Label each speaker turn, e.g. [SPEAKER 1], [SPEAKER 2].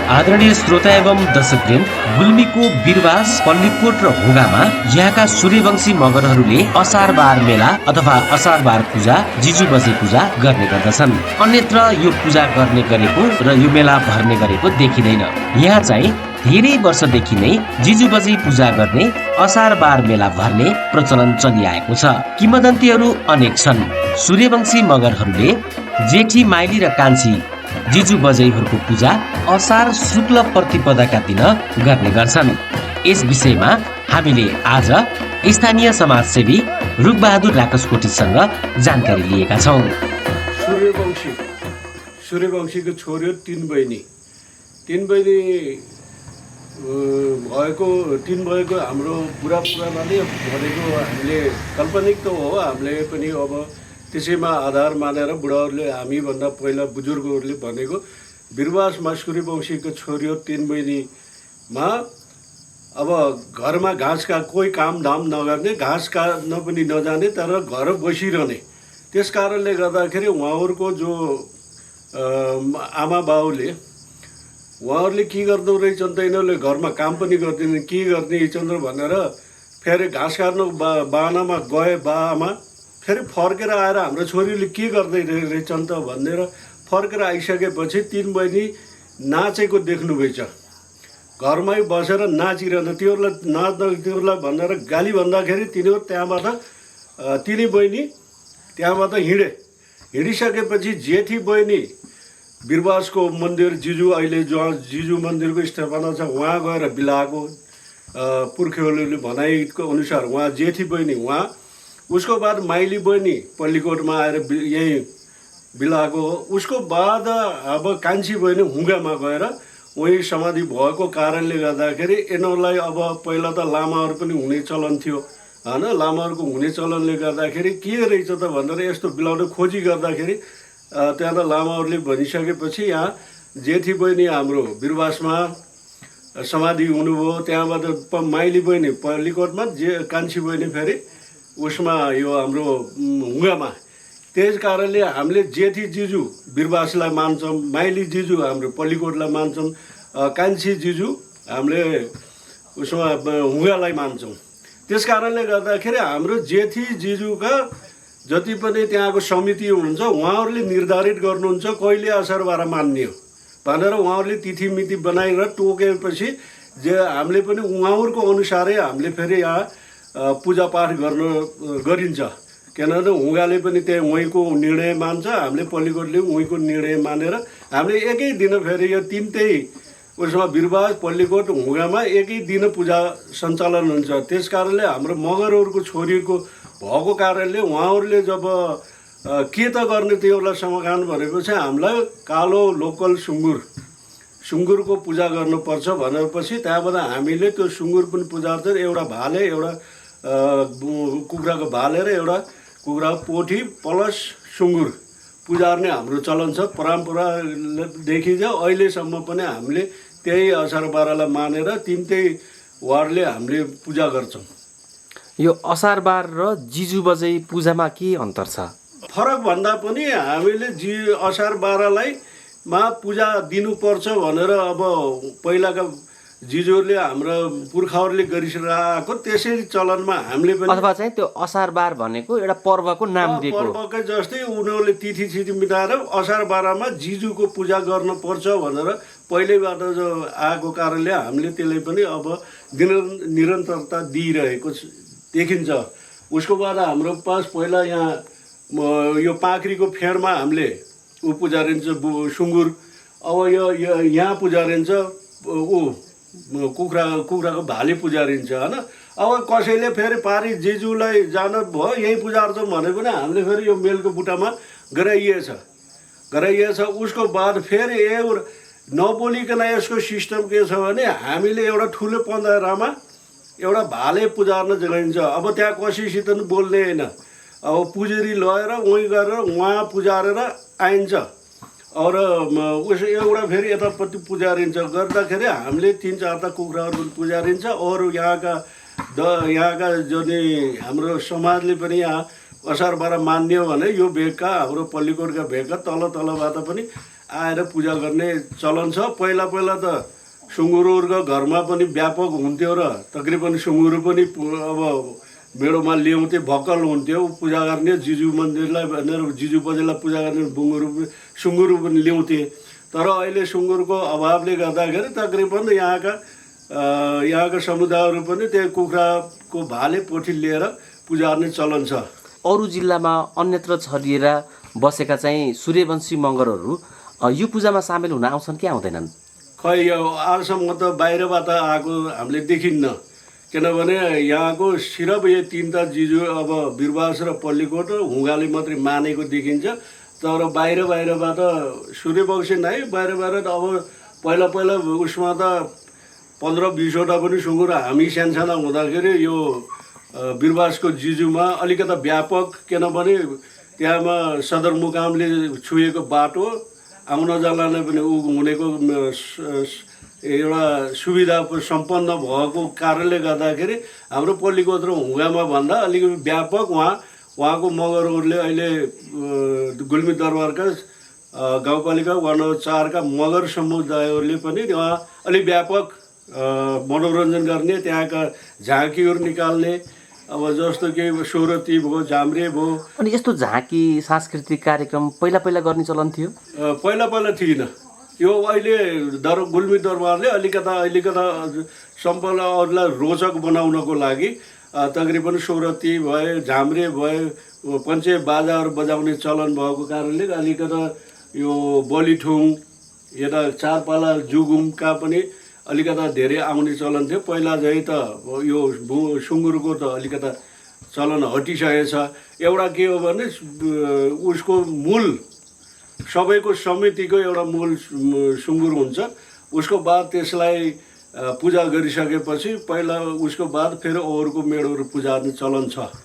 [SPEAKER 1] आदरणीय श्रोता एवं दर्शकवृन्द, गुल्मीको बिरवास, पल्लीकोट र हुगामा यहाँका सूर्यवंशी मगरहरूले असार बार मेला अथवा असार बार पूजा, जिजु बजे पूजा गर्ने गर्दछन्। अन्यत्र यो पूजा गर्ने गरेको र यो मेला भर्ने गरेको देखिँदैन। यहाँ चाहिँ धेरै वर्षदेखि नै जिजु बजे पूजा गर्ने, असार बार मेला भर्ने प्रचलन चलिआएको छ। किंवदन्तीहरू अनेक छन्। सूर्यवंशी मगरहरूले जेठी माइली र कान्छी जिजु बजैहरूको पूजा असार शुक्ल प्रतिपदाका दिन गर्ने गर्छन्। यस विषयमा हामीले आज स्थानीय समाजसेवी रुखबहादुर राकसकोटीसँग जानकारी लिएका छौँ।
[SPEAKER 2] सूर्यवंशीको छोरी हो तीन बहिनी भएको हाम्रो पुरानाले भनेको हामीले काल्पनिक त हो, हामीले पनि अब त्यसैमा आधार मानेर बुढाहरूले हामीभन्दा पहिला बुजुर्गहरूले भनेको बिरवासमा सूर्यवंशीको छोरी हो तीन बहिनीमा अब घरमा घाँसका कोही कामधाम नगर्ने, घाँस काट्न पनि नजाने, तर घर बसिरहने। त्यस कारणले गर्दाखेरि उहाँहरूको जो आमा बाउले उहाँहरूले के गर्दो रहेछन् त, यिनीहरूले घरमा काम पनि गर्दैन, के गर्ने चन्द्र भनेर फेरि घाँस काट्नु बाहनामा गए बाआमा फेरि फर्केर आएर हाम्रो छोरीले के गर्दै रहेछन् त भनेर फर्केर आइसकेपछि तीन बहिनी नाचेको देख्नुभएछ। घरमै बसेर नाचिरहन, तिनीहरूलाई भनेर गाली भन्दाखेरि तिनीहरू त्यहाँबाट तिनै बहिनी त्यहाँबाट हिँडिसकेपछि जेठी बहिनी बिरवासको मन्दिर जिजु, अहिले जो जिजु मन्दिरको स्थापना छ उहाँ गएर बिलाएको पुर्खेहरूले भनाइको अनुसार उहाँ जेठी बहिनी उहाँ, उसको बाद माइली बहिनी पल्लीकोटमा आएर यहीँ बिलाएको हो। उसको बाद अब कान्छी बहिनी हुगामा गएर उहीँ समाधि भएको कारणले गर्दाखेरि यिनीहरूलाई अब पहिला त लामाहरू पनि हुने चलन थियो होइन। लामाहरूको हुने चलनले गर्दाखेरि के रहेछ त भनेर यस्तो बिलाउने खोजी गर्दाखेरि त्यहाँ त लामाहरूले भनिसकेपछि यहाँ जेठी बहिनी हाम्रो बिरवासमा समाधि हुनुभयो। त्यहाँबाट माइली बहिनी पल्लीकोटमा, कान्छी बहिनी फेरि उसमा यो हाम्रो हुगामा। त्यस कारणले हामीले जेठी जिजु बिरवासलाई मान्छौँ, माइली जिजु हाम्रो पल्लीकोटलाई मान्छौँ, कान्छी जिजु हामीले उसमा हुगालाई मान्छौँ। त्यस कारणले गर्दाखेरि हाम्रो जेठी जिजुका जति पनि त्यहाँको समिति हुनुहुन्छ उहाँहरूले निर्धारित गर्नुहुन्छ कहिले असार बाह्र मान्ने हो भनेर उहाँहरूले तिथि मिति बनाएर तोकेपछि जे हामीले पनि उहाँहरूको अनुसारै हामीले फेरि यहाँ पूजापाठ गरिन्छ। किनभने हुगाले पनि त्यही उहीँको निर्णय मान्छ, हामीले पल्लीकोटले उहीँको निर्णय मानेर हामीले एकै दिन फेरि यो तिनटै उसमा बिरवास पल्लीकोट हुगामा एकै दिन पूजा सञ्चालन हुन्छ। त्यस कारणले हाम्रो मगरहरूको छोरीको भएको कारणले उहाँहरूले जब के त गर्ने त्योलाई समाधान भनेपछि हामीलाई कालो लोकल सुँगुरको पूजा गर्नुपर्छ भनेपछि त्यहाँबाट हामीले त्यो सुँगुर पनि पूजा गर्छ। एउटा भाले, एउटा कुखुराको भाले र एउटा कुखुरा पोठी प्लस सुँगुर पूजा गर्ने हाम्रो चलन छ। परम्परादेखि चाहिँ अहिलेसम्म पनि हामीले त्यही असार बाह्रलाई मानेर तिनटै वारले हामीले पूजा गर्छौँ।
[SPEAKER 3] यो असार बार र जिजु बजै पूजामा के अन्तर छ?
[SPEAKER 2] फरक भन्दा पनि हामीले असार बाह्रलाई पूजा दिनुपर्छ भनेर अब पहिलाका जिजुहरूले हाम्रो पुर्खाहरूले गरिरहेको त्यसै चलनमा हामीले पनि,
[SPEAKER 3] अथवा चाहिँ त्यो असार बार भनेको एउटा पर्वको नाम दिएको,
[SPEAKER 2] पर्वकै जस्तै उनीहरूले तिथि मिलाएर असार बाह्रमा जिजुको पूजा गर्नुपर्छ भनेर पहिल्यैबाट जो आएको कारणले हामीले त्यसलाई पनि अब निरन्तरता दिइरहेको देखिन्छ। उसको बाद हाम्रो पास पहिला यहाँ यो पाख्रीको फेडमा हामीले पुजारिन्छ सुँगुर, अब यो यहाँ पुजारिन्छ कुखुराको भाले पुजारिन्छ होइन। अब कसैले फेरि पारी जिजुलाई जान भयो यहीँ पूजा गर्छौँ भने पनि हामीले फेरि यो मेलको बुट्टामा गराइएछ। उसको बाद फेरि नबोलिकन यसको सिस्टम के छ भने हामीले एउटा ठुलो पन्धारामा एउटा भाले पुजार्न जगाइन्छ। अब त्यहाँ कसैसित पनि बोल्ने होइन, अब पुजेरी लगेर उहीँ गएर उहाँ पुजारेर आइन्छ। और उस एउटा फेरि यतापट्टि पुजारिन्छ गर्दाखेरि हामीले 3-4 कुखुराहरू पनि पुजारिन्छ। अरू यहाँका जुन हाम्रो समाजले पनि यहाँ असार बाह्र मान्यो भने यो भेगका हाम्रो पल्लीकोटका भेगका तलबाट पनि आएर पूजा गर्ने चलन छ। पहिला पहिला त सुँगुरहरूको घरमा पनि व्यापक हुन्थ्यो र तकरिबन सुँगुर पनि अब मेढोमा ल्याउँथे, भक्कल हुन्थ्यो पूजा गर्ने, जिजु मन्दिरलाई भनेर जिजु बजेलाई पूजा गर्ने सुँगुर पनि ल्याउँथे। तर अहिले सुँगुरको अभावले गर्दाखेरि तकरिबन यहाँका समुदायहरू पनि त्यही कुखुराको भाले पोथी लिएर पूजा गर्ने चलन छ।
[SPEAKER 3] अरू जिल्लामा अन्यत्र छरिएर बसेका चाहिँ सूर्यवंशी मगरहरू यो पूजामा सामेल हुन आउँछन् कि आउँदैनन्?
[SPEAKER 2] खै यो आजसम्म त बाहिरबाट आएको हामीले देखिन्न, किनभने यहाँको सिर्फ यो तिनवटा जिजु अब बिरबास र पल्लीकोट र हुँगाले मात्रै मानेको देखिन्छ। तर बाहिरबाट सूर्यवंशी नै बाहिर त अब पहिला उसमा त 15-20वटा पनि सुँगुर हामी सानसाना हुँदाखेरि यो बिरबासको जिजुमा अलिकता व्यापक, किनभने त्यहाँमा सदरमुकामले छुएको बाटो आउन जान पनि हुनेको एउटा सुविधा सम्पन्न भएको कारणले गर्दाखेरि हाम्रो पल्लीकोट र हुँगामा भन्दा अलिकति व्यापक उहाँको मगरहरूले अहिले गुल्मी दरबारका गाउँपालिका वार्ड नम्बर 4 का मगर समुदायहरूले पनि उहाँ अलिक व्यापक मनोरञ्जन गर्ने, त्यहाँका झाँकीहरू निकाल्ने, अब जस्तो कि सोरती भयो, झाम्रे भयो।
[SPEAKER 3] अनि यस्तो झाँकी सांस्कृतिक कार्यक्रम पहिला गर्ने चलन थियो?
[SPEAKER 2] पहिला थिएन यो। अहिले गुल्मी दरबारले अलिकता सम्पूर्ण अरूलाई रोचक बनाउनको लागि तकरिबन सोरती भए, झाम्रे भए, पञ्चे बाजाहरू बजाउने चलन भएको कारणले अलिकता यो बलिठुङ यता चारपाला जुगुमका पनि अलिकता धेरै आउने चलन थियो। पहिला चाहिँ त यो सुँगुरको त अलिकता चलन हटिसकेको छ। एउटा के हो भने उसको मूल सबैको समितिको एउटा मूल सुँगुर हुन्छ, उसको बाद त्यसलाई पूजा गरिसकेपछि पहिला उसको बाद फेरि अरूको मेढहरू पूजा गर्ने चलन छ।